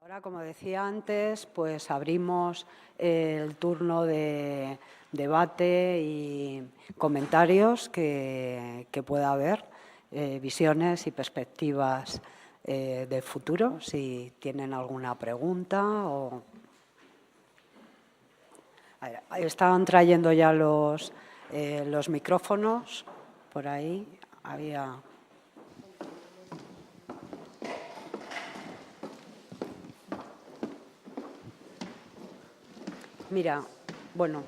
Ahora, como decía antes, pues abrimos el turno de debate y comentarios que pueda haber, visiones y perspectivas de futuro, si tienen alguna pregunta o... A ver, estaban trayendo ya los micrófonos, por ahí había... Mira, bueno,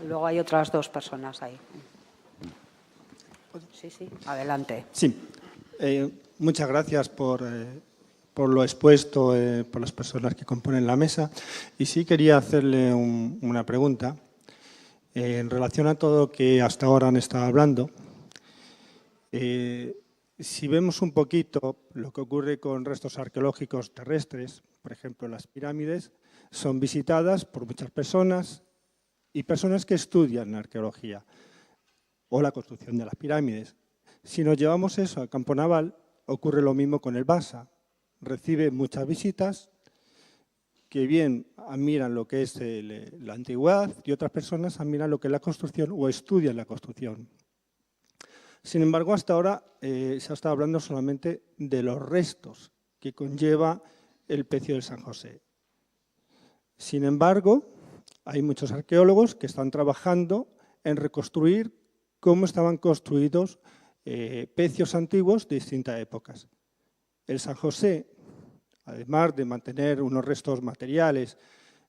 luego hay otras dos personas ahí. Sí, sí, adelante. Sí, muchas gracias por lo expuesto por las personas que componen la mesa. Y sí quería hacerle una pregunta en relación a todo lo que hasta ahora han estado hablando. Si vemos un poquito lo que ocurre con restos arqueológicos terrestres, por ejemplo, las pirámides, son visitadas por muchas personas y personas que estudian la arqueología o la construcción de las pirámides. Si nos llevamos eso al campo naval, ocurre lo mismo con el Basa. Recibe muchas visitas que bien admiran lo que es la antigüedad y otras personas admiran lo que es la construcción o estudian la construcción. Sin embargo, hasta ahora se ha estado hablando solamente de los restos que conlleva el Pecio del San José. Sin embargo, hay muchos arqueólogos que están trabajando en reconstruir cómo estaban construidos pecios antiguos de distintas épocas. El San José, además de mantener unos restos materiales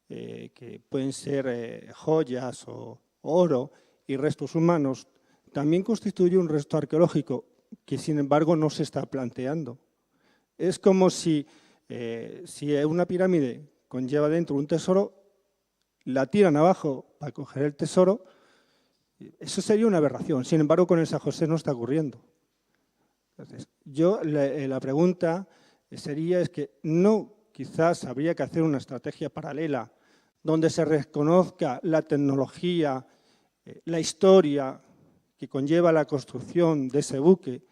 que pueden ser joyas o oro y restos humanos, también constituye un resto arqueológico que, sin embargo, no se está planteando. Es como si una pirámide conlleva dentro un tesoro, la tiran abajo para coger el tesoro. Eso sería una aberración. Sin embargo, con el San José no está ocurriendo. Entonces, la pregunta sería es que no, quizás habría que hacer una estrategia paralela donde se reconozca la tecnología, la historia que conlleva la construcción de ese buque,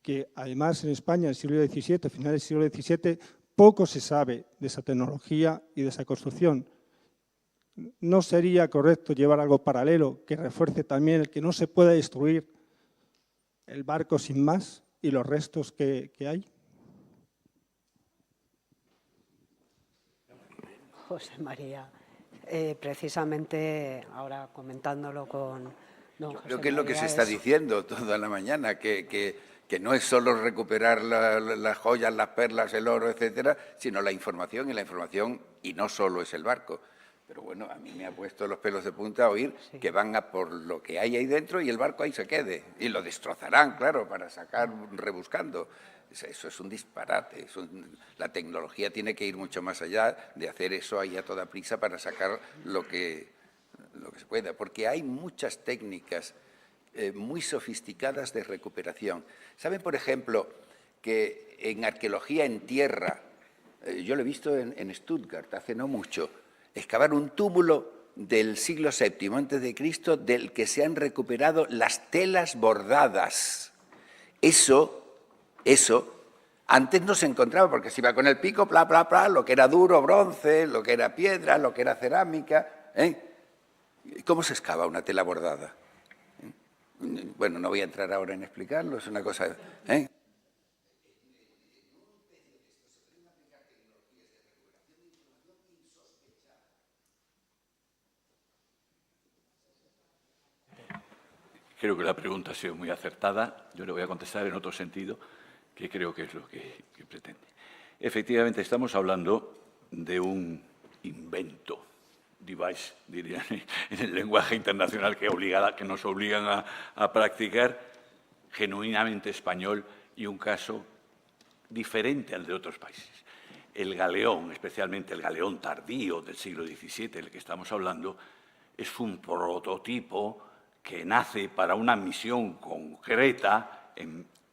que además en España, en el siglo XVII, finales del siglo XVII, poco se sabe de esa tecnología y de esa construcción. ¿No sería correcto llevar algo paralelo que refuerce también el que no se pueda destruir el barco sin más y los restos que hay? José María, precisamente ahora comentándolo con don José María... Creo que es lo que se está diciendo toda la mañana, que no es solo recuperar las joyas, las perlas, el oro, etcétera, sino la información, y no solo es el barco. Pero bueno, a mí me ha puesto los pelos de punta oír que van a por lo que hay ahí dentro y el barco ahí se quede. Y lo destrozarán, claro, para sacar rebuscando. Eso es un disparate. La tecnología tiene que ir mucho más allá de hacer eso ahí a toda prisa para sacar lo que se pueda. Porque hay muchas técnicas muy sofisticadas de recuperación. ¿Saben, por ejemplo, que en arqueología en tierra, yo lo he visto en Stuttgart hace no mucho, excavar un túmulo del siglo VII a.C. del que se han recuperado las telas bordadas. Eso, antes no se encontraba porque se iba con el pico, bla, bla, bla, lo que era duro, bronce, lo que era piedra, lo que era cerámica. ¿Cómo se excava una tela bordada? Bueno, no voy a entrar ahora en explicarlo, es una cosa... Creo que la pregunta ha sido muy acertada. Yo le voy a contestar en otro sentido, que creo que es lo que pretende. Efectivamente, estamos hablando de un invento, device, dirían en el lenguaje internacional que nos obligan a practicar, genuinamente español y un caso diferente al de otros países. El galeón, especialmente el galeón tardío del siglo XVII, del que estamos hablando, es un prototipo que nace para una misión concreta,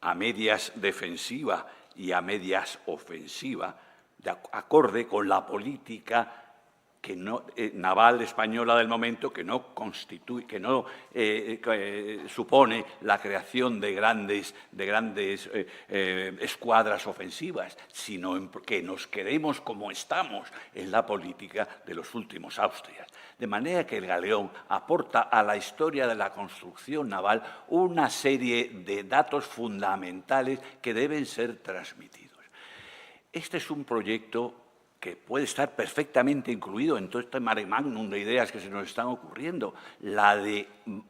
a medias defensiva y a medias ofensiva, acorde con la política naval española del momento, que no supone la creación de grandes escuadras ofensivas, sino que nos quedemos como estamos en la política de los últimos Austrias. De manera que el galeón aporta a la historia de la construcción naval una serie de datos fundamentales que deben ser transmitidos. Este es un proyecto que puede estar perfectamente incluido en todo este mare magnum de ideas que se nos están ocurriendo, la de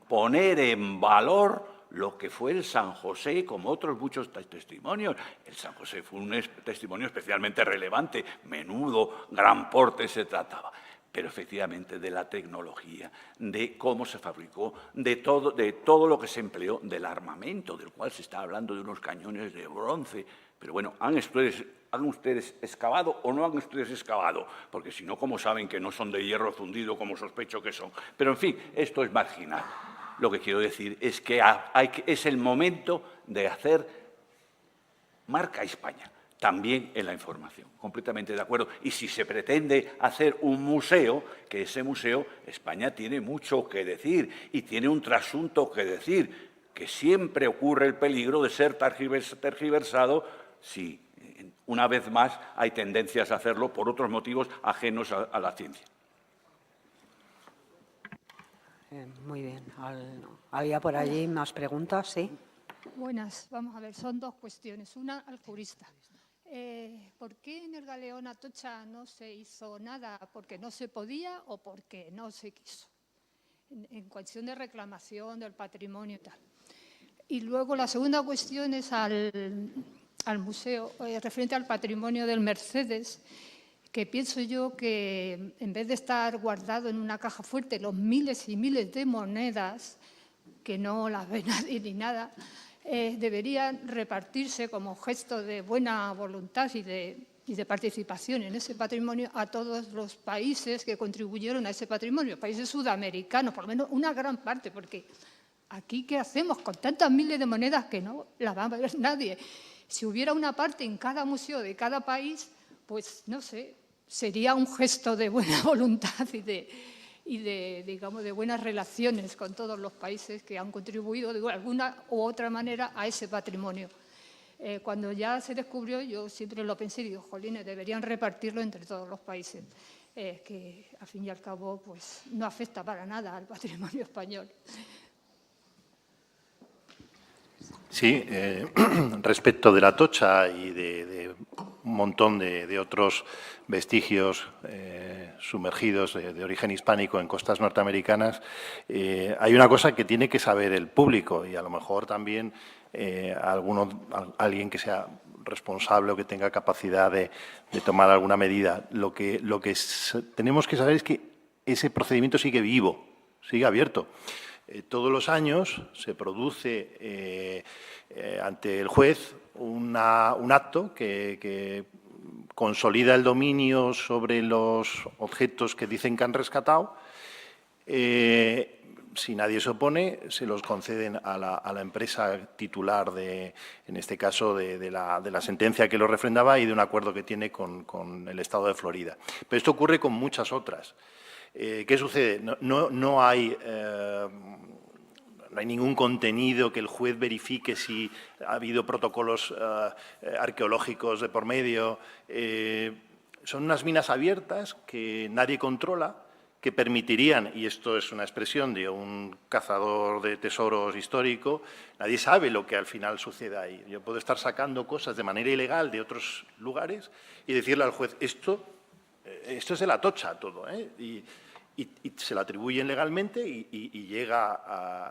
poner en valor lo que fue el San José, como otros muchos testimonios. El San José fue un testimonio especialmente relevante, menudo, gran porte se trataba, pero efectivamente de la tecnología, de cómo se fabricó, de todo lo que se empleó, del armamento, del cual se está hablando, de unos cañones de bronce. Pero bueno, ¿han ustedes excavado o no han ustedes excavado? Porque si no, ¿cómo saben que no son de hierro fundido como sospecho que son? Pero, en fin, esto es marginal. Lo que quiero decir es que es el momento de hacer marca España, también en la información. Completamente de acuerdo. Y si se pretende hacer un museo, que ese museo, España tiene mucho que decir y tiene un trasunto que decir, que siempre ocurre el peligro de ser tergiversado si, una vez más, hay tendencias a hacerlo por otros motivos ajenos a la ciencia. Muy bien. ¿Había por allí más preguntas? Sí. Buenas, vamos a ver, son dos cuestiones. Una al jurista. ¿Por qué en el galeón Atocha no se hizo nada? ¿Porque no se podía o porque no se quiso? En cuestión de reclamación del patrimonio y tal. Y luego la segunda cuestión es al museo, referente al patrimonio del Mercedes, que pienso yo que en vez de estar guardado en una caja fuerte los miles y miles de monedas, que no las ve nadie ni nada, deberían repartirse como gesto de buena voluntad y de participación en ese patrimonio a todos los países que contribuyeron a ese patrimonio, países sudamericanos, por lo menos una gran parte, porque aquí, ¿qué hacemos con tantas miles de monedas que no las va a ver nadie? Si hubiera una parte en cada museo de cada país, pues, no sé, sería un gesto de buena voluntad y digamos, de buenas relaciones con todos los países que han contribuido de alguna u otra manera a ese patrimonio. Cuando ya se descubrió, yo siempre lo pensé y digo, jolines, deberían repartirlo entre todos los países, que al fin y al cabo pues, no afecta para nada al patrimonio español. Sí, respecto de la Atocha y de un montón de otros vestigios sumergidos de origen hispánico en costas norteamericanas, hay una cosa que tiene que saber el público y a lo mejor también alguien que sea responsable o que tenga capacidad de tomar alguna medida. Lo que tenemos que saber es que ese procedimiento sigue vivo, sigue abierto. Todos los años se produce ante el juez un acto que consolida el dominio sobre los objetos que dicen que han rescatado. Si nadie se opone, se los conceden a la empresa titular, en este caso, de la sentencia que lo refrendaba y de un acuerdo que tiene con el Estado de Florida. Pero esto ocurre con muchas otras. ¿Qué sucede? No hay ningún contenido que el juez verifique si ha habido protocolos arqueológicos de por medio. Son unas minas abiertas que nadie controla, que permitirían, y esto es una expresión de un cazador de tesoros histórico, nadie sabe lo que al final sucede ahí. Yo puedo estar sacando cosas de manera ilegal de otros lugares y decirle al juez, esto es de la Atocha todo, y se lo atribuyen legalmente y llega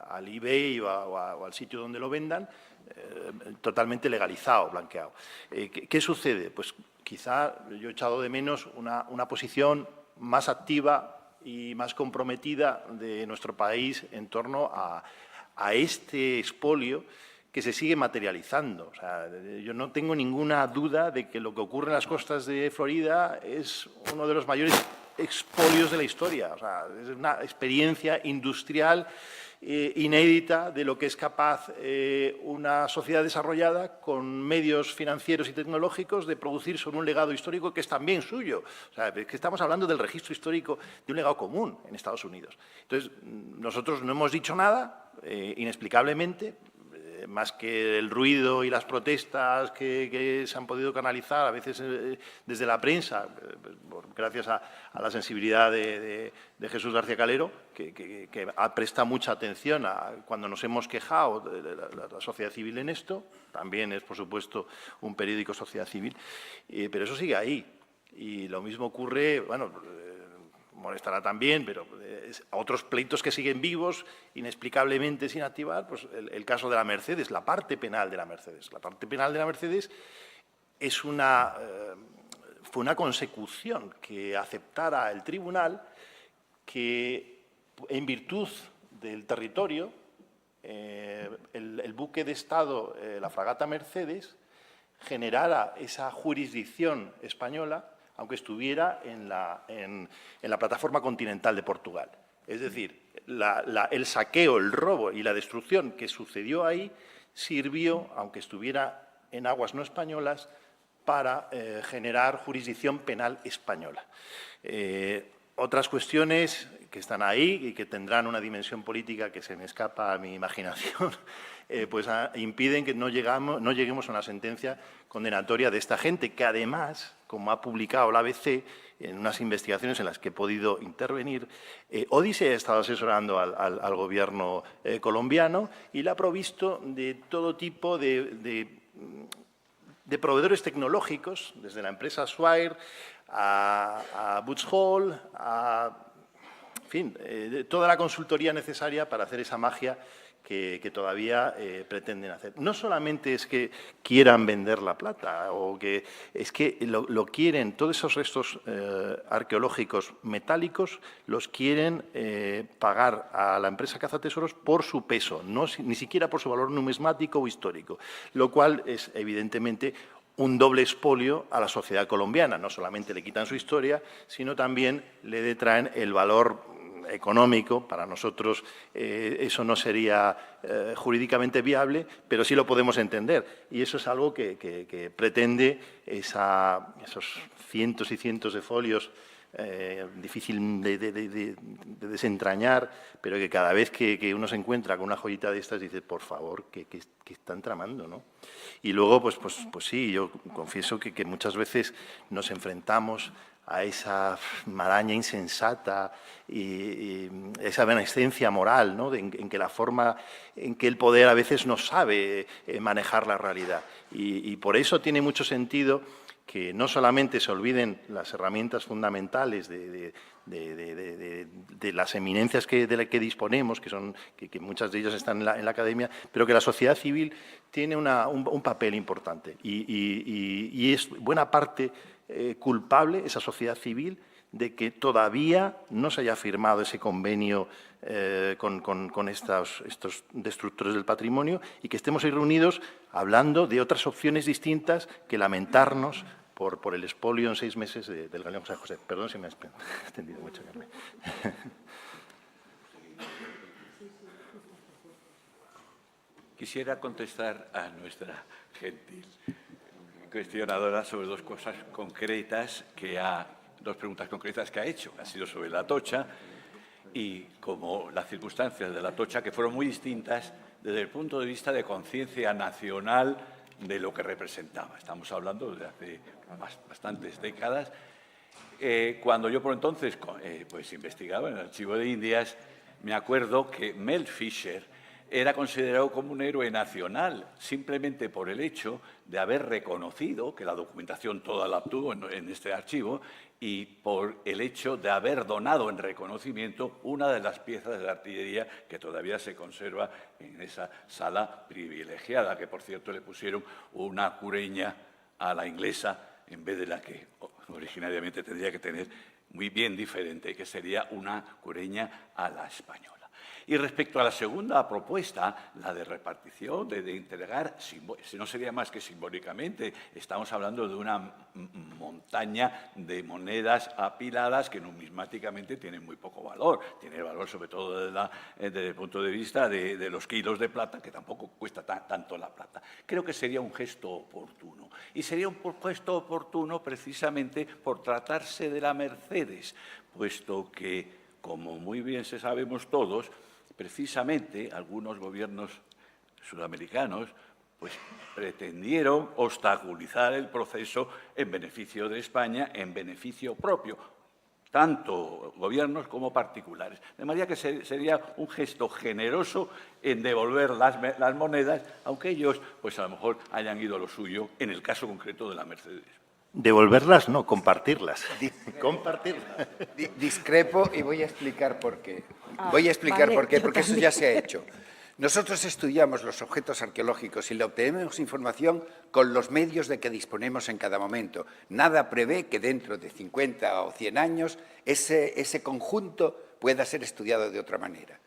al eBay o al sitio donde lo vendan totalmente legalizado, blanqueado. ¿Qué sucede? Pues quizá yo he echado de menos una posición más activa y más comprometida de nuestro país en torno a este expolio que se sigue materializando. O sea, yo no tengo ninguna duda de que lo que ocurre en las costas de Florida es uno de los mayores expolios de la historia. O sea, es una experiencia industrial inédita de lo que es capaz una sociedad desarrollada con medios financieros y tecnológicos de producir sobre un legado histórico que es también suyo. O sea, es que estamos hablando del registro histórico de un legado común en Estados Unidos. Entonces, nosotros no hemos dicho nada, inexplicablemente, más que el ruido y las protestas que se han podido canalizar, a veces desde la prensa, gracias a la sensibilidad de Jesús García Calero, que presta mucha atención cuando nos hemos quejado de la sociedad civil en esto. También es, por supuesto, un periódico Sociedad Civil, pero eso sigue ahí. Y lo mismo ocurre, bueno, molestará también, pero a otros pleitos que siguen vivos, inexplicablemente sin activar, pues el caso de la Mercedes, la parte penal de la Mercedes. La parte penal de la Mercedes es fue una consecución que aceptara el tribunal que, en virtud del territorio, el buque de Estado, la fragata Mercedes, generara esa jurisdicción española, aunque estuviera en la plataforma continental de Portugal. Es decir, el saqueo, el robo y la destrucción que sucedió ahí sirvió, aunque estuviera en aguas no españolas, para generar jurisdicción penal española. Otras cuestiones que están ahí y que tendrán una dimensión política que se me escapa a mi imaginación, pues impiden que no lleguemos a una sentencia condenatoria de esta gente, que además, como ha publicado la ABC en unas investigaciones en las que he podido intervenir, Odise ha estado asesorando al gobierno colombiano y le ha provisto de todo tipo de proveedores tecnológicos, desde la empresa Swire a Boots Hall, en fin, toda la consultoría necesaria para hacer esa magia que todavía pretenden hacer. No solamente es que quieran vender la plata, o que es que lo quieren, todos esos restos arqueológicos metálicos los quieren pagar a la empresa cazatesoros por su peso, ni siquiera por su valor numismático o histórico, lo cual es evidentemente un doble expolio a la sociedad colombiana. No solamente le quitan su historia, sino también le detraen el valor económico. Para nosotros eso no sería jurídicamente viable, pero sí lo podemos entender. Y eso es algo que pretende esos cientos y cientos de folios, difícil de desentrañar, pero que cada vez que uno se encuentra con una joyita de estas dice, por favor, ¿qué están tramando, ¿no? Y luego, pues sí, yo confieso que muchas veces nos enfrentamos a esa maraña insensata y esa evanescencia moral, ¿no? en que la forma en que el poder a veces no sabe manejar la realidad. Y por eso tiene mucho sentido que no solamente se olviden las herramientas fundamentales de las eminencias de las que disponemos, que muchas de ellas están en la academia, pero que la sociedad civil tiene un papel importante. Y es buena parte culpable esa sociedad civil de que todavía no se haya firmado ese convenio con estos destructores del patrimonio y que estemos ahí reunidos hablando de otras opciones distintas que lamentarnos por el expolio en 6 meses del galeón San José. Perdón si me he extendido mucho, Carmen. Quisiera contestar a nuestra gentil cuestionadora sobre dos preguntas concretas que ha hecho. Ha sido sobre la Atocha y como las circunstancias de la Atocha, que fueron muy distintas desde el punto de vista de conciencia nacional de lo que representaba. Estamos hablando de hace bastantes décadas. Cuando yo por entonces pues investigaba en el Archivo de Indias, me acuerdo que Mel Fisher era considerado como un héroe nacional simplemente por el hecho de haber reconocido, que la documentación toda la obtuvo en este archivo, y por el hecho de haber donado en reconocimiento una de las piezas de la artillería que todavía se conserva en esa sala privilegiada, que por cierto le pusieron una cureña a la inglesa en vez de la que originariamente tendría que tener, muy bien diferente, que sería una cureña a la española. Y respecto a la segunda propuesta, la de repartición, de entregar, si no sería más que simbólicamente, estamos hablando de una montaña de monedas apiladas que numismáticamente tienen muy poco valor. Tiene valor sobre todo desde el punto de vista de los kilos de plata, que tampoco cuesta tanto la plata. Creo que sería un gesto oportuno. Y sería un gesto oportuno precisamente por tratarse de la Mercedes, puesto que, como muy bien sabemos todos, precisamente algunos gobiernos sudamericanos pues, pretendieron obstaculizar el proceso en beneficio de España, en beneficio propio, tanto gobiernos como particulares. De manera que sería un gesto generoso en devolver las monedas, aunque ellos pues, a lo mejor hayan ido a lo suyo, en el caso concreto de la Mercedes. Devolverlas, no, compartirlas. Compartirlas. Discrepo y voy a explicar por qué. Vale, Porque yo eso ya se ha hecho. Nosotros estudiamos los objetos arqueológicos y le obtenemos información con los medios de que disponemos en cada momento. Nada prevé que dentro de 50 o 100 años ese conjunto pueda ser estudiado de otra manera.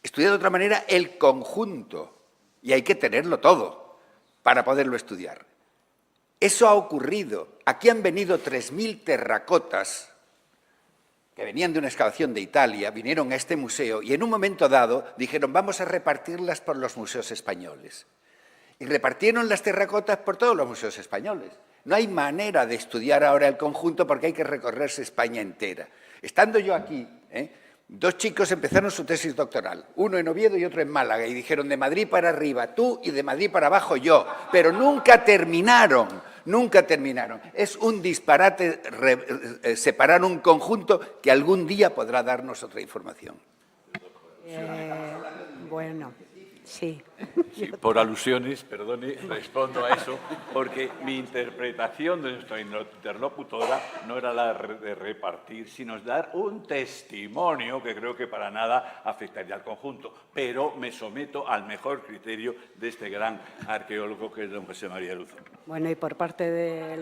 Estudiado de otra manera el conjunto, y hay que tenerlo todo para poderlo estudiar. Eso ha ocurrido. Aquí han venido 3.000 terracotas que venían de una excavación de Italia, vinieron a este museo y en un momento dado dijeron vamos a repartirlas por los museos españoles. Y repartieron las terracotas por todos los museos españoles. No hay manera de estudiar ahora el conjunto porque hay que recorrerse España entera. Estando yo aquí, dos chicos empezaron su tesis doctoral, uno en Oviedo y otro en Málaga, y dijeron de Madrid para arriba tú y de Madrid para abajo yo, pero nunca terminaron. Nunca terminaron. Es un disparate separar un conjunto que algún día podrá darnos otra información. Bueno, sí. Sí, por alusiones, perdone, respondo a eso, porque mi interpretación de nuestra interlocutora no era la de repartir, sino dar un testimonio que creo que para nada afectaría al conjunto, pero me someto al mejor criterio de este gran arqueólogo que es don José María Luzón. Bueno, y por parte de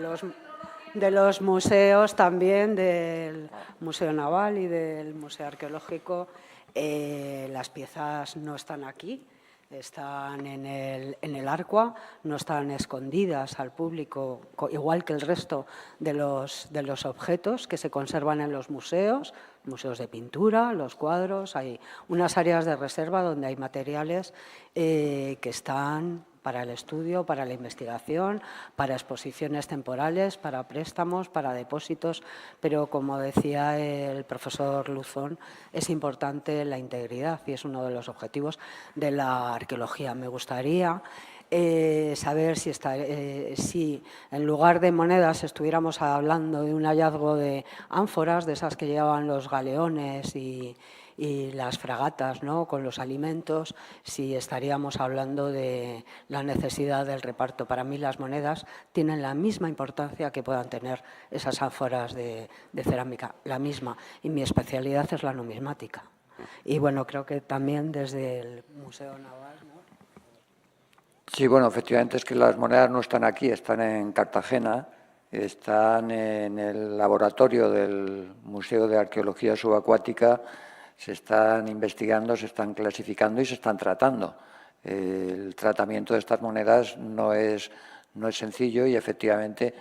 los museos también, del Museo Naval y del Museo Arqueológico, las piezas no están aquí. Están en el Arqua, no están escondidas al público, igual que el resto de los objetos que se conservan en los museos de pintura, los cuadros. Hay unas áreas de reserva donde hay materiales que están para el estudio, para la investigación, para exposiciones temporales, para préstamos, para depósitos, pero como decía el profesor Luzón, es importante la integridad y es uno de los objetivos de la arqueología. Me gustaría saber si en lugar de monedas estuviéramos hablando de un hallazgo de ánforas, de esas que llevaban los galeones y las fragatas, ¿no?, con los alimentos, si estaríamos hablando de la necesidad del reparto. Para mí las monedas tienen la misma importancia que puedan tener esas ánforas de cerámica, la misma, y mi especialidad es la numismática. Y bueno, creo que también desde el Museo Naval, ¿no? Sí, bueno, efectivamente es que las monedas no están aquí, están en Cartagena, están en el laboratorio del Museo de Arqueología Subacuática. Se están investigando, se están clasificando y se están tratando. El tratamiento de estas monedas no es sencillo y efectivamente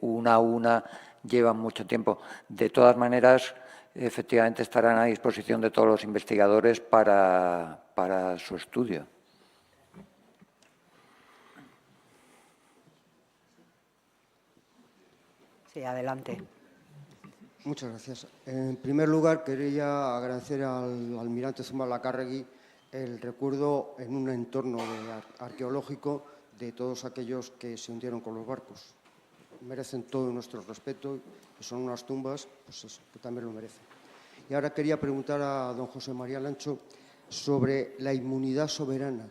una a una llevan mucho tiempo. De todas maneras, efectivamente estarán a disposición de todos los investigadores para su estudio. Sí, adelante. Muchas gracias. En primer lugar, quería agradecer al almirante Zumalacárregui el recuerdo en un entorno arqueológico de todos aquellos que se hundieron con los barcos. Merecen todo nuestro respeto y son unas tumbas, pues eso, que también lo merecen. Y ahora quería preguntar a don José María Lancho sobre la inmunidad soberana.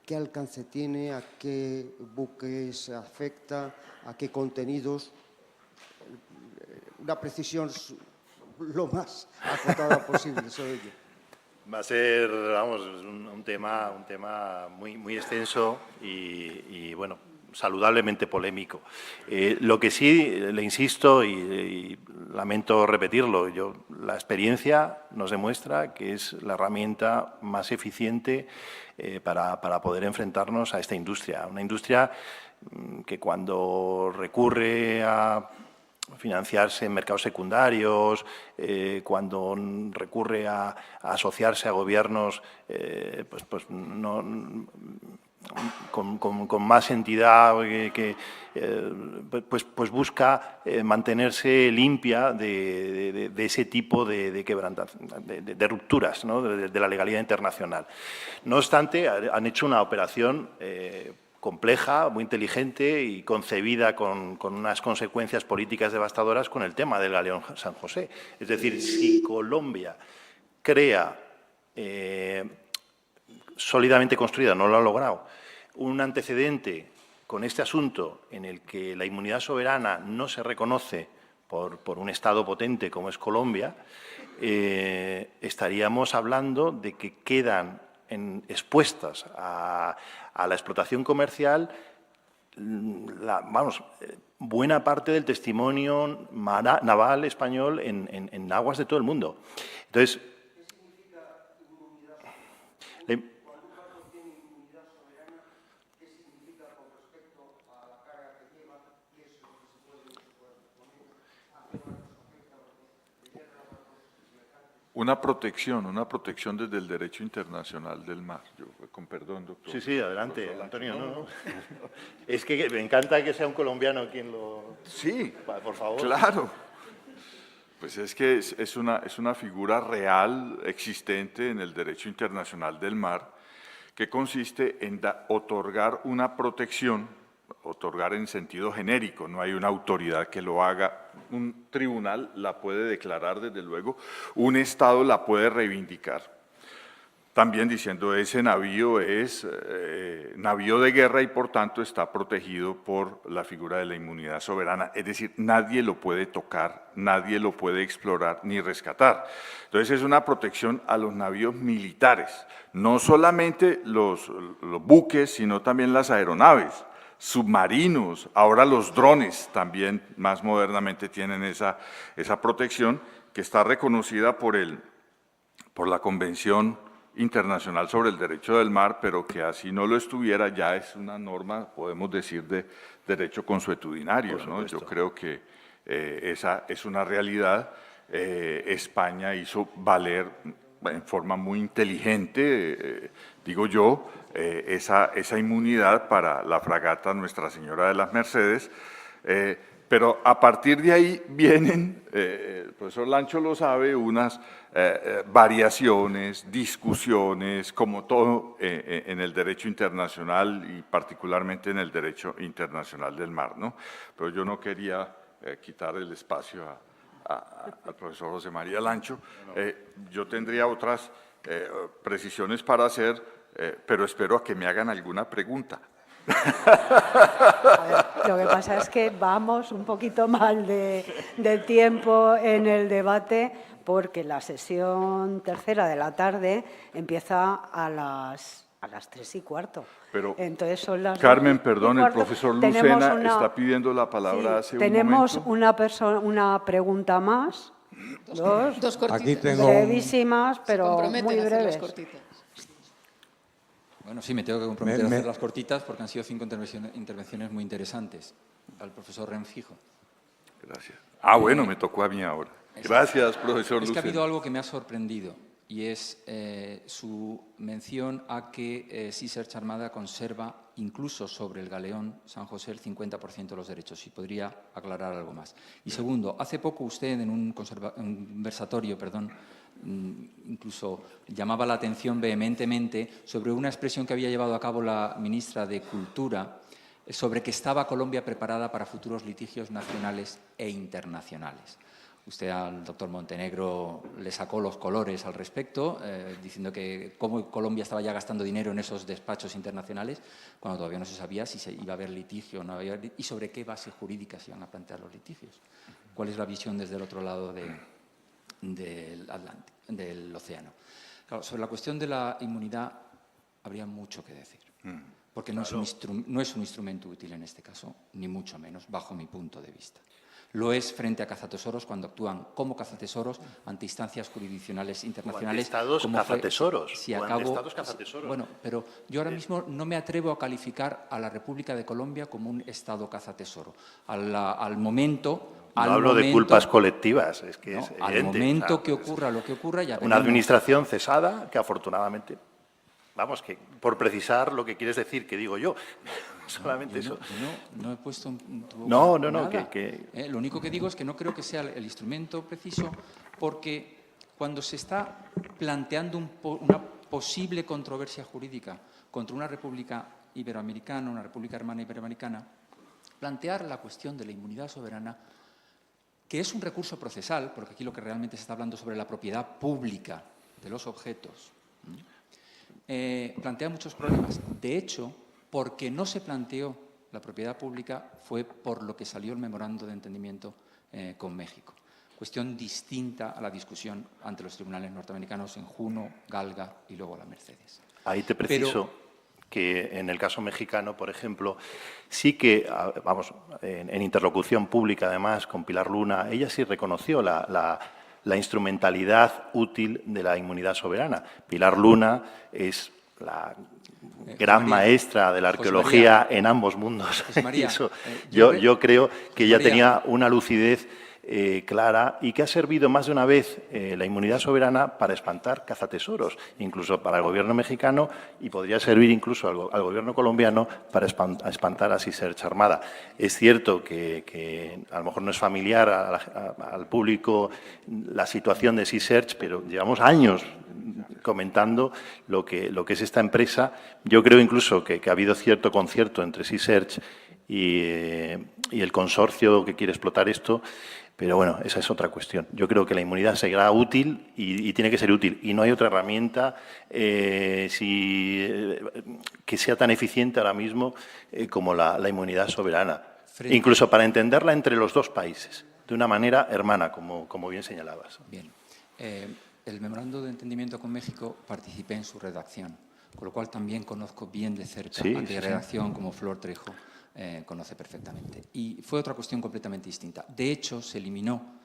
¿Qué alcance tiene? ¿A qué buques afecta? ¿A qué contenidos? Una precisión lo más acotada posible sobre ello. Va a ser, vamos, un tema muy extenso y, bueno, saludablemente polémico. Lo que sí le insisto y lamento repetirlo, yo la experiencia nos demuestra que es la herramienta más eficiente para poder enfrentarnos a esta industria. Una industria que cuando recurre a financiarse en mercados secundarios, cuando recurre a asociarse a gobiernos con más entidad, pues busca mantenerse limpia de ese tipo de rupturas, ¿no?, de la legalidad internacional. No obstante, han hecho una operación compleja, muy inteligente y concebida con unas consecuencias políticas devastadoras con el tema del galeón San José. Es decir, si Colombia crea sólidamente construida, no lo ha logrado, un antecedente con este asunto en el que la inmunidad soberana no se reconoce por un Estado potente como es Colombia, estaríamos hablando de que quedan expuestas a la explotación comercial buena parte del testimonio naval español en aguas de todo el mundo. Entonces, una protección desde el derecho internacional del mar. Con perdón, doctor. Sí, adelante, Antonio. No. Es que me encanta que sea un colombiano quien lo... Sí, por favor. Claro. Pues es que es una figura real existente en el derecho internacional del mar que consiste en otorgar una protección, otorgar en sentido genérico, no hay una autoridad que lo haga, un tribunal la puede declarar desde luego, un Estado la puede reivindicar. También diciendo ese navío es navío de guerra y por tanto está protegido por la figura de la inmunidad soberana, es decir, nadie lo puede tocar, nadie lo puede explorar ni rescatar. Entonces es una protección a los navíos militares, no solamente los buques, sino también las aeronaves, submarinos, ahora los drones también más modernamente tienen esa protección que está reconocida por la Convención Internacional sobre el Derecho del Mar, pero que así no lo estuviera ya es una norma, podemos decir, de derecho consuetudinario, ¿no? Yo creo que esa es una realidad. España hizo valer en forma muy inteligente, digo yo, esa inmunidad para la fragata Nuestra Señora de las Mercedes, pero a partir de ahí vienen, el profesor Lancho lo sabe, unas variaciones, discusiones, como todo en el derecho internacional y particularmente en el derecho internacional del mar, ¿no? Pero yo no quería quitar el espacio al profesor José María Lancho. Yo tendría otras precisiones para hacer, pero espero a que me hagan alguna pregunta. A ver, lo que pasa es que vamos un poquito mal de tiempo en el debate porque la sesión tercera de la tarde empieza a las 3:15. Pero, entonces son las Carmen, perdón, el 2:15. profesor Lucena está pidiendo la palabra hace un tenemos momento. una pregunta más, dos cortitas. brevísimas, pero muy a hacer las breves. cortitas. Bueno, sí, me tengo que comprometer a hacer las cortitas porque han sido 5 intervenciones muy interesantes. Al profesor Renfijo. Gracias. Bueno, me tocó a mí ahora. Gracias, profesor Lucena. Es que ha habido algo que me ha sorprendido y es su mención a que Research Armada conserva, incluso sobre el galeón San José, el 50% de los derechos. Si podría aclarar algo más. Y segundo, hace poco usted en un conversatorio, incluso llamaba la atención vehementemente sobre una expresión que había llevado a cabo la ministra de Cultura sobre que estaba Colombia preparada para futuros litigios nacionales e internacionales. Usted al doctor Montenegro le sacó los colores al respecto, diciendo que cómo Colombia estaba ya gastando dinero en esos despachos internacionales, cuando todavía no se sabía si se iba a haber litigio o no había y sobre qué base jurídica se iban a plantear los litigios. ¿Cuál es la visión desde el otro lado del océano? Claro, sobre la cuestión de la inmunidad habría mucho que decir, porque no es un instrumento útil en este caso, ni mucho menos, bajo mi punto de vista. Lo es frente a cazatesoros cuando actúan como cazatesoros ante instancias jurisdiccionales internacionales. Estados como fue- cazatesoros. si o ante acabo- estados cazatesoros. Bueno, pero yo ahora mismo no me atrevo a calificar a la República de Colombia como un Estado cazatesoro. Al momento... No al hablo de momento- culpas colectivas, es que no, es al evidente. momento O sea, que ocurra lo que ocurra, ya una veremos. administración cesada que afortunadamente, vamos, que por precisar lo que quieres decir, que digo yo, solamente Yo eso. no he puesto No, nada. que- Lo único que digo es que no creo que sea el instrumento preciso, porque cuando se está planteando una posible controversia jurídica contra una república iberoamericana, una república hermana iberoamericana, plantear la cuestión de la inmunidad soberana, que es un recurso procesal, porque aquí lo que realmente se está hablando sobre la propiedad pública de los objetos, plantea muchos problemas. De hecho, porque no se planteó la propiedad pública fue por lo que salió el memorando de entendimiento con México. Cuestión distinta a la discusión ante los tribunales norteamericanos en Juno, Galga y luego la Mercedes. Ahí te preciso que en el caso mexicano, por ejemplo, sí que, vamos, en interlocución pública además con Pilar Luna, ella sí reconoció la instrumentalidad útil de la inmunidad soberana. Pilar Luna es la gran María, maestra de la José arqueología María, en ambos mundos. José María, Y eso, yo yo creo que ella María. tenía una lucidez clara y que ha servido más de una vez la inmunidad soberana para espantar cazatesoros, incluso para el gobierno mexicano y podría servir incluso al gobierno colombiano para espantar a Sea-Search Armada. Es cierto que a lo mejor no es familiar al público la situación de Sea-Search, pero llevamos años comentando lo que es esta empresa. Yo creo incluso que ha habido cierto concierto entre Sea-Search y el consorcio que quiere explotar esto, pero bueno, esa es otra cuestión. Yo creo que la inmunidad será útil y tiene que ser útil, y no hay otra herramienta que sea tan eficiente ahora mismo como la inmunidad soberana, incluso para entenderla entre los dos países, de una manera hermana, como bien señalabas. Bien. El memorando de entendimiento con México participé en su redacción, con lo cual también conozco bien de cerca Sí, a sí, qué sí. redacción, como Flor Trejo, conoce perfectamente. Y fue otra cuestión completamente distinta. De hecho, se eliminó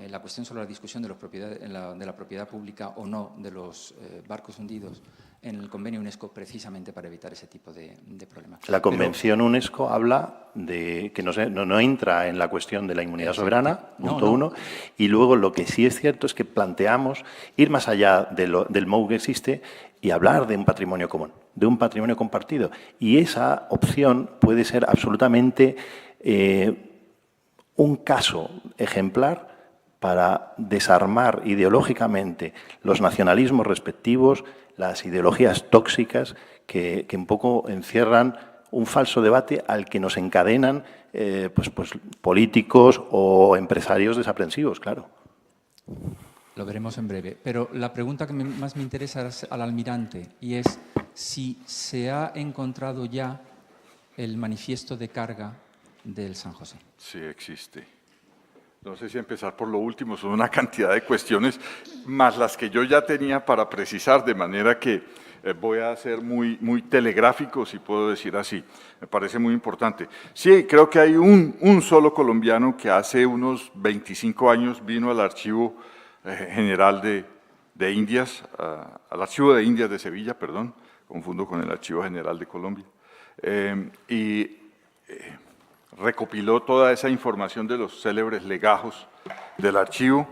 la cuestión sobre la discusión de la propiedad pública o no de los barcos hundidos en el convenio UNESCO precisamente para evitar ese tipo de problemas. La Convención UNESCO habla de que no entra en la cuestión de la inmunidad soberana, punto uno, y luego lo que sí es cierto es que planteamos ir más allá del MOU que existe y hablar de un patrimonio común, de un patrimonio compartido. Y esa opción puede ser absolutamente un caso ejemplar para desarmar ideológicamente los nacionalismos respectivos, las ideologías tóxicas que un poco encierran un falso debate al que nos encadenan pues políticos o empresarios desaprensivos, claro. Lo veremos en breve. Pero la pregunta que más me interesa es al almirante, y es si se ha encontrado ya el manifiesto de carga del San José. Sí, existe. No sé si empezar por lo último, son una cantidad de cuestiones, más las que yo ya tenía para precisar, de manera que voy a ser muy telegráfico, si puedo decir así. Me parece muy importante. Sí, creo que hay un solo colombiano que hace unos 25 años vino al Archivo General de Indias, al Archivo de Indias de Sevilla, perdón, confundo con el Archivo General de Colombia, recopiló toda esa información de los célebres legajos del archivo.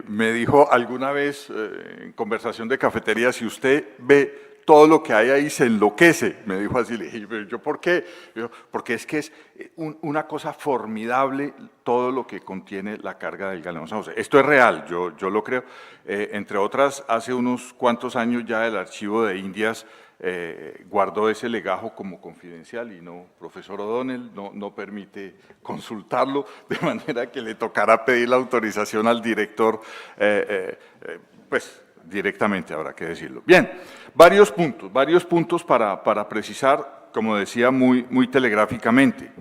Me dijo alguna vez en conversación de cafetería, si usted ve todo lo que hay ahí se enloquece, me dijo así. Le dije, ¿pero yo por qué? Porque es que es una cosa formidable todo lo que contiene la carga del galeón San José. Esto es real, yo lo creo. Entre otras, hace unos cuantos años ya el Archivo de Indias guardó ese legajo como confidencial y no, profesor O'Donnell no permite consultarlo, de manera que le tocará pedir la autorización al director, pues directamente habrá que decirlo. Bien, varios puntos para precisar, como decía, muy telegráficamente.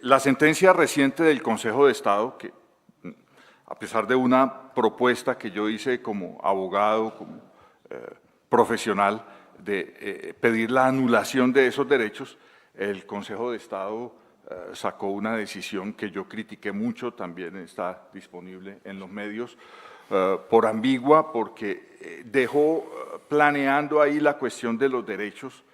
La sentencia reciente del Consejo de Estado, que a pesar de una propuesta que yo hice como abogado, como profesional, de pedir la anulación de esos derechos, el Consejo de Estado sacó una decisión que yo critiqué mucho, también está disponible en los medios, por ambigua, porque dejó planeando ahí la cuestión de los derechos,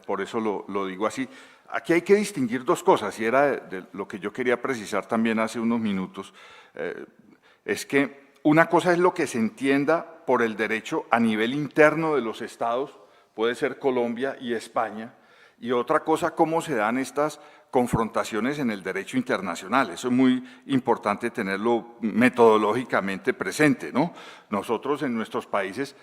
por eso lo digo así. Aquí hay que distinguir dos cosas, y era de lo que yo quería precisar también hace unos minutos, es que una cosa es lo que se entienda por el derecho a nivel interno de los estados, puede ser Colombia y España, y otra cosa cómo se dan estas confrontaciones en el derecho internacional. Eso es muy importante tenerlo metodológicamente presente, ¿no? Nosotros en nuestros países,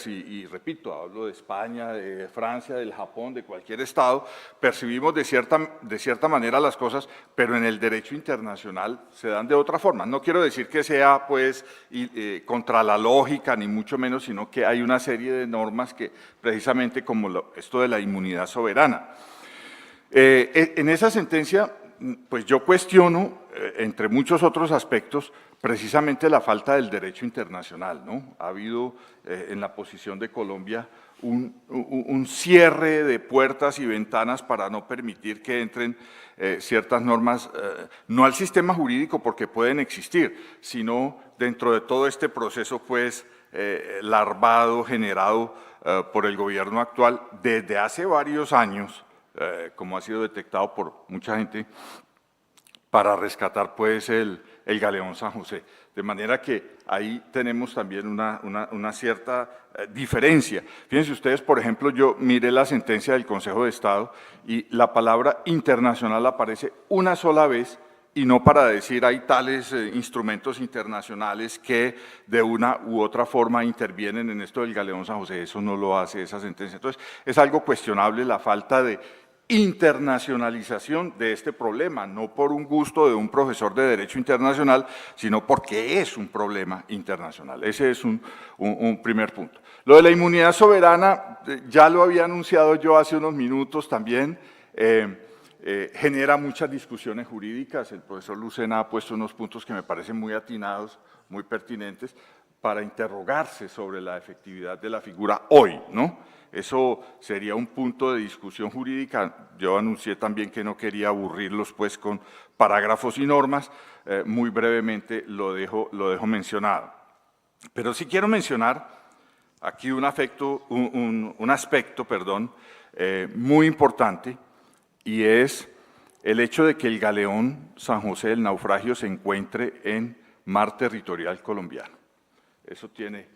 y repito, hablo de España, de Francia, del Japón, de cualquier estado, percibimos de cierta manera las cosas, pero en el derecho internacional se dan de otra forma. No quiero decir que sea pues contra la lógica, ni mucho menos, sino que hay una serie de normas que precisamente como esto de la inmunidad soberana. En esa sentencia, pues yo cuestiono, entre muchos otros aspectos, precisamente la falta del derecho internacional, ¿no? Ha habido en la posición de Colombia un cierre de puertas y ventanas para no permitir que entren ciertas normas, no al sistema jurídico porque pueden existir, sino dentro de todo este proceso pues larvado, generado por el gobierno actual desde hace varios años, como ha sido detectado por mucha gente, para rescatar pues el Galeón San José. De manera que ahí tenemos también una cierta diferencia. Fíjense ustedes, por ejemplo, yo miré la sentencia del Consejo de Estado y la palabra internacional aparece una sola vez, y no para decir hay tales instrumentos internacionales que de una u otra forma intervienen en esto del Galeón San José. Eso no lo hace esa sentencia. Entonces, es algo cuestionable la falta de internacionalización de este problema, no por un gusto de un profesor de Derecho Internacional, sino porque es un problema internacional. Ese es un primer punto. Lo de la inmunidad soberana, ya lo había anunciado yo hace unos minutos también, genera muchas discusiones jurídicas. El profesor Lucena ha puesto unos puntos que me parecen muy atinados, muy pertinentes, para interrogarse sobre la efectividad de la figura hoy, ¿no? Eso sería un punto de discusión jurídica. Yo anuncié también que no quería aburrirlos pues con parágrafos y normas. Muy brevemente lo dejo mencionado. Pero sí quiero mencionar aquí un aspecto muy importante, y es el hecho de que el Galeón San José del naufragio se encuentre en mar territorial colombiano. Eso tiene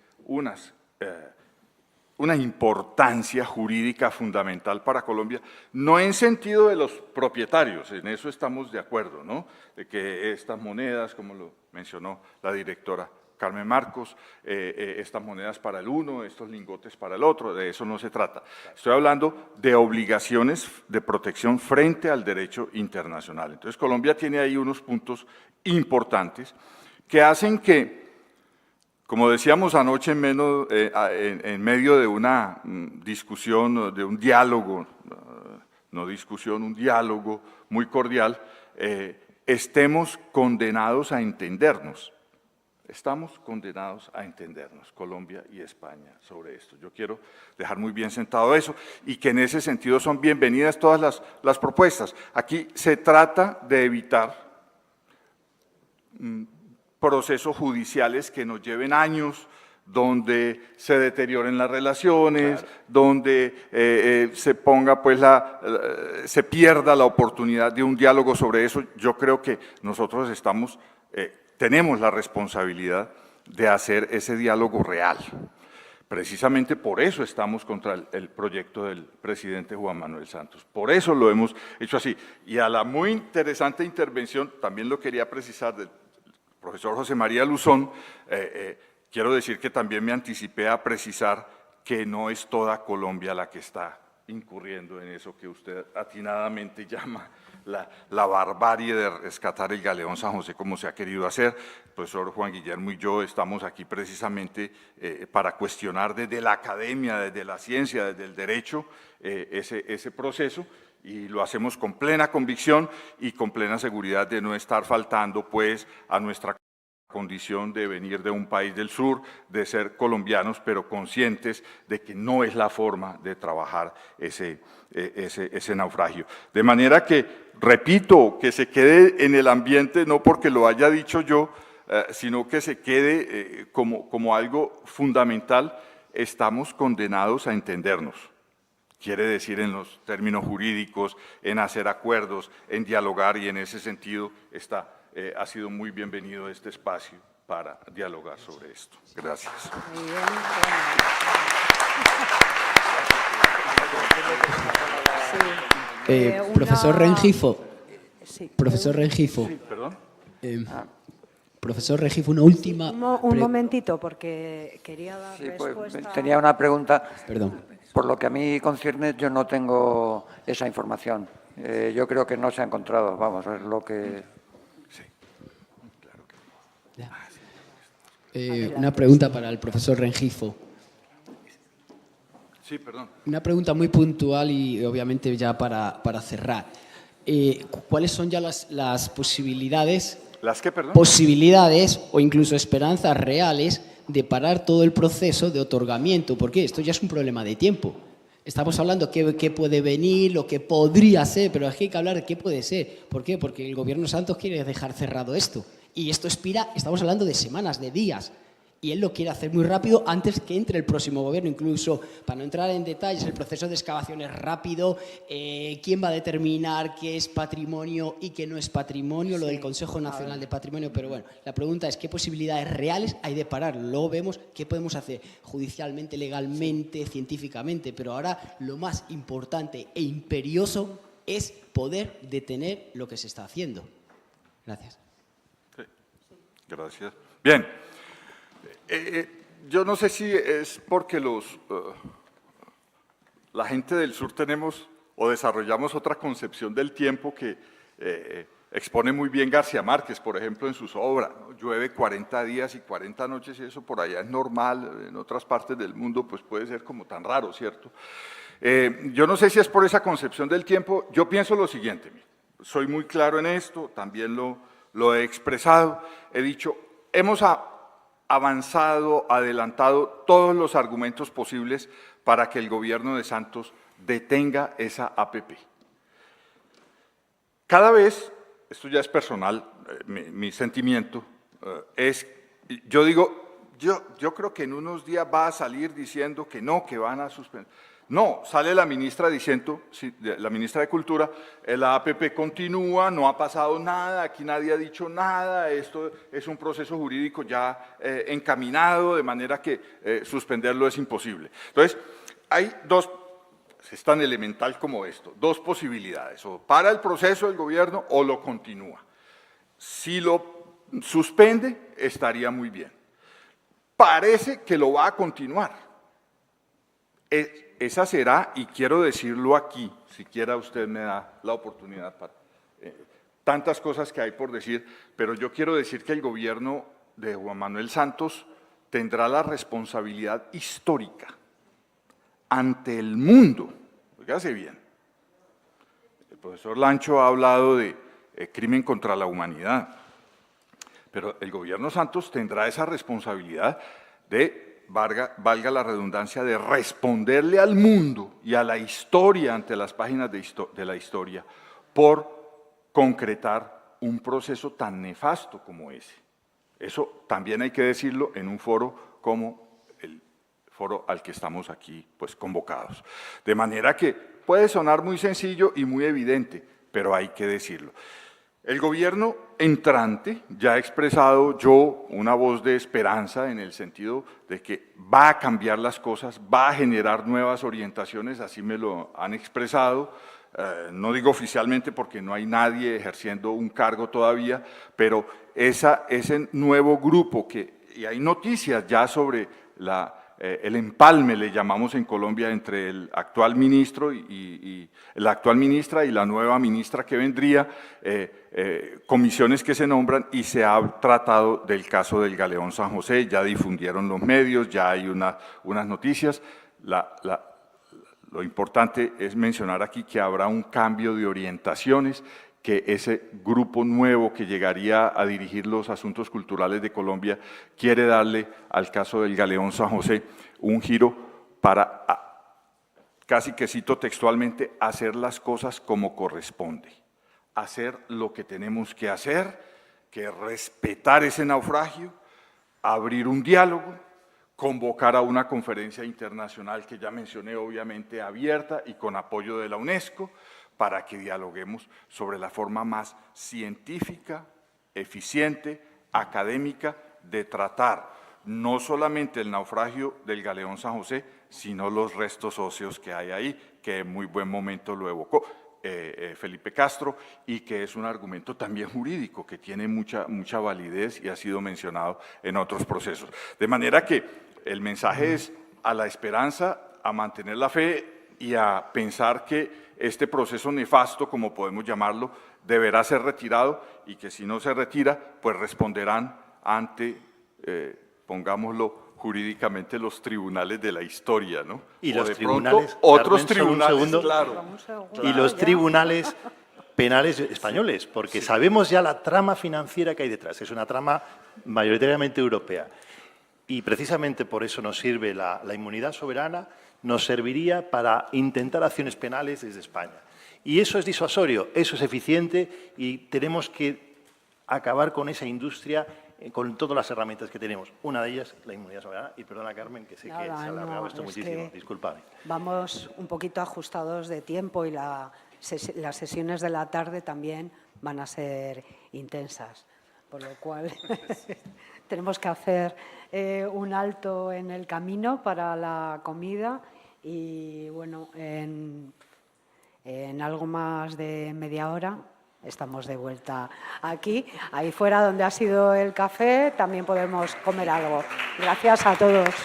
una importancia jurídica fundamental para Colombia, no en sentido de los propietarios, en eso estamos de acuerdo, ¿no? De que estas monedas, como lo mencionó la directora Carmen Marcos, estas monedas para el uno, estos lingotes para el otro, de eso no se trata. Estoy hablando de obligaciones de protección frente al derecho internacional. Entonces, Colombia tiene ahí unos puntos importantes que hacen que, como decíamos anoche en medio de una discusión, de un diálogo, no discusión, un diálogo muy cordial, estemos condenados a entendernos. Estamos condenados a entendernos, Colombia y España, sobre esto. Yo quiero dejar muy bien sentado eso, y que en ese sentido son bienvenidas todas las propuestas. Aquí se trata de evitar procesos judiciales que nos lleven años, donde se deterioren las relaciones, claro, donde se ponga pues se pierda la oportunidad de un diálogo sobre eso. Yo creo que nosotros tenemos la responsabilidad de hacer ese diálogo real. Precisamente por eso estamos contra el proyecto del presidente Juan Manuel Santos. Por eso lo hemos hecho así. Y a la muy interesante intervención, también lo quería precisar, del profesor José María Luzón, quiero decir que también me anticipé a precisar que no es toda Colombia la que está incurriendo en eso que usted atinadamente llama la barbarie de rescatar el Galeón San José como se ha querido hacer. El profesor Juan Guillermo y yo estamos aquí precisamente para cuestionar desde la academia, desde la ciencia, desde el derecho, ese proceso, y lo hacemos con plena convicción y con plena seguridad de no estar faltando pues a nuestra condición de venir de un país del sur, de ser colombianos, pero conscientes de que no es la forma de trabajar ese naufragio. De manera que, repito, que se quede en el ambiente, no porque lo haya dicho yo, sino que se quede como algo fundamental. Estamos condenados a entendernos. Quiere decir en los términos jurídicos, en hacer acuerdos, en dialogar, y en ese sentido ha sido muy bienvenido este espacio para dialogar sobre esto. Gracias. Muy bien, bueno. Profesor Rengifo. Sí. Profesor Rengifo. Sí, perdón. Profesor Rengifo, una última... Un momentito, porque quería dar Sí, pues, respuesta... tenía una pregunta. Perdón. Por lo que a mí concierne, yo no tengo esa información. Yo creo que no se ha encontrado, vamos, es lo que... Sí, claro que... una pregunta para el profesor Rengifo. Sí, perdón. Una pregunta muy puntual y obviamente ya para cerrar. ¿Cuáles son ya las posibilidades? ¿Las qué, perdón? Posibilidades o incluso esperanzas reales de parar todo el proceso de otorgamiento, porque esto ya es un problema de tiempo. Estamos hablando qué puede venir, lo que podría ser, pero es que hay que hablar de qué puede ser. ¿Por qué? Porque el gobierno Santos quiere dejar cerrado esto. Y esto expira, estamos hablando de semanas, de días. Y él lo quiere hacer muy rápido antes que entre el próximo gobierno. Incluso, para no entrar en detalles, el proceso de excavación es rápido. ¿Quién va a determinar qué es patrimonio y qué no es patrimonio? Lo del Consejo Nacional de Patrimonio. Pero bueno, la pregunta es qué posibilidades reales hay de pararlo. Luego vemos qué podemos hacer judicialmente, legalmente, científicamente. Pero ahora lo más importante e imperioso es poder detener lo que se está haciendo. Gracias. Sí. Gracias. Bien. Yo no sé si es porque la gente del sur tenemos o desarrollamos otra concepción del tiempo que expone muy bien García Márquez, por ejemplo, en sus obras, ¿no? Llueve 40 días y 40 noches y eso por allá es normal, en otras partes del mundo pues puede ser como tan raro, ¿cierto? Yo no sé si es por esa concepción del tiempo, yo pienso lo siguiente, soy muy claro en esto, también lo he expresado, he dicho, hemos avanzado, adelantado todos los argumentos posibles para que el gobierno de Santos detenga esa APP. Cada vez, esto ya es personal, mi sentimiento, yo digo, yo creo que en unos días va a salir diciendo que no, que van a suspender. No, sale la ministra diciendo, la ministra de Cultura, la APP continúa, no ha pasado nada, aquí nadie ha dicho nada, esto es un proceso jurídico ya encaminado, de manera que suspenderlo es imposible. Entonces, hay dos, es tan elemental como esto, dos posibilidades, o para el proceso del gobierno o lo continúa. Si lo suspende, estaría muy bien. Parece que lo va a continuar. Esa será, y quiero decirlo aquí, siquiera usted me da la oportunidad para tantas cosas que hay por decir, pero yo quiero decir que el gobierno de Juan Manuel Santos tendrá la responsabilidad histórica ante el mundo, fíjese bien. El profesor Lancho ha hablado de crimen contra la humanidad, pero el gobierno Santos tendrá esa responsabilidad de valga la redundancia, de responderle al mundo y a la historia ante las páginas de la historia por concretar un proceso tan nefasto como ese. Eso también hay que decirlo en un foro como el foro al que estamos aquí pues, convocados. De manera que puede sonar muy sencillo y muy evidente, pero hay que decirlo. El gobierno entrante ya ha expresado yo una voz de esperanza en el sentido de que va a cambiar las cosas, va a generar nuevas orientaciones, así me lo han expresado, no digo oficialmente porque no hay nadie ejerciendo un cargo todavía, pero ese nuevo grupo y hay noticias ya sobre el empalme, le llamamos en Colombia, entre el actual ministro y la actual ministra y la nueva ministra que vendría, comisiones que se nombran y se ha tratado del caso del Galeón San José, ya difundieron los medios, ya hay unas noticias. Lo importante es mencionar aquí que habrá un cambio de orientaciones que ese grupo nuevo que llegaría a dirigir los asuntos culturales de Colombia quiere darle al caso del Galeón San José un giro para, casi que cito textualmente, hacer las cosas como corresponde, hacer lo que tenemos que hacer, que es respetar ese naufragio, abrir un diálogo, convocar a una conferencia internacional que ya mencioné, obviamente abierta y con apoyo de la UNESCO, para que dialoguemos sobre la forma más científica, eficiente, académica de tratar no solamente el naufragio del Galeón San José, sino los restos óseos que hay ahí, que en muy buen momento lo evocó Felipe Castro, y que es un argumento también jurídico, que tiene mucha validez y ha sido mencionado en otros procesos. De manera que el mensaje es a la esperanza, a mantener la fe y a pensar que este proceso nefasto, como podemos llamarlo, deberá ser retirado y que si no se retira, pues responderán ante, pongámoslo jurídicamente, los tribunales de la historia, ¿no? Y o los de tribunales, pronto, otros Carmen, solo un tribunales, segundo. claro. Y los tribunales penales españoles, porque sabemos ya la trama financiera que hay detrás. Es una trama mayoritariamente europea. Y precisamente por eso nos sirve la inmunidad soberana, nos serviría para intentar acciones penales desde España. Y eso es disuasorio, eso es eficiente y tenemos que acabar con esa industria con todas las herramientas que tenemos. Una de ellas, la inmunidad soberana. Y perdona, Carmen, que sé que se ha alargado esto muchísimo. Discúlpame. Vamos un poquito ajustados de tiempo y las sesiones de la tarde también van a ser intensas, por lo cual tenemos que hacer un alto en el camino para la comida y, bueno, en algo más de media hora estamos de vuelta aquí. Ahí fuera donde ha sido el café también podemos comer algo. Gracias a todos.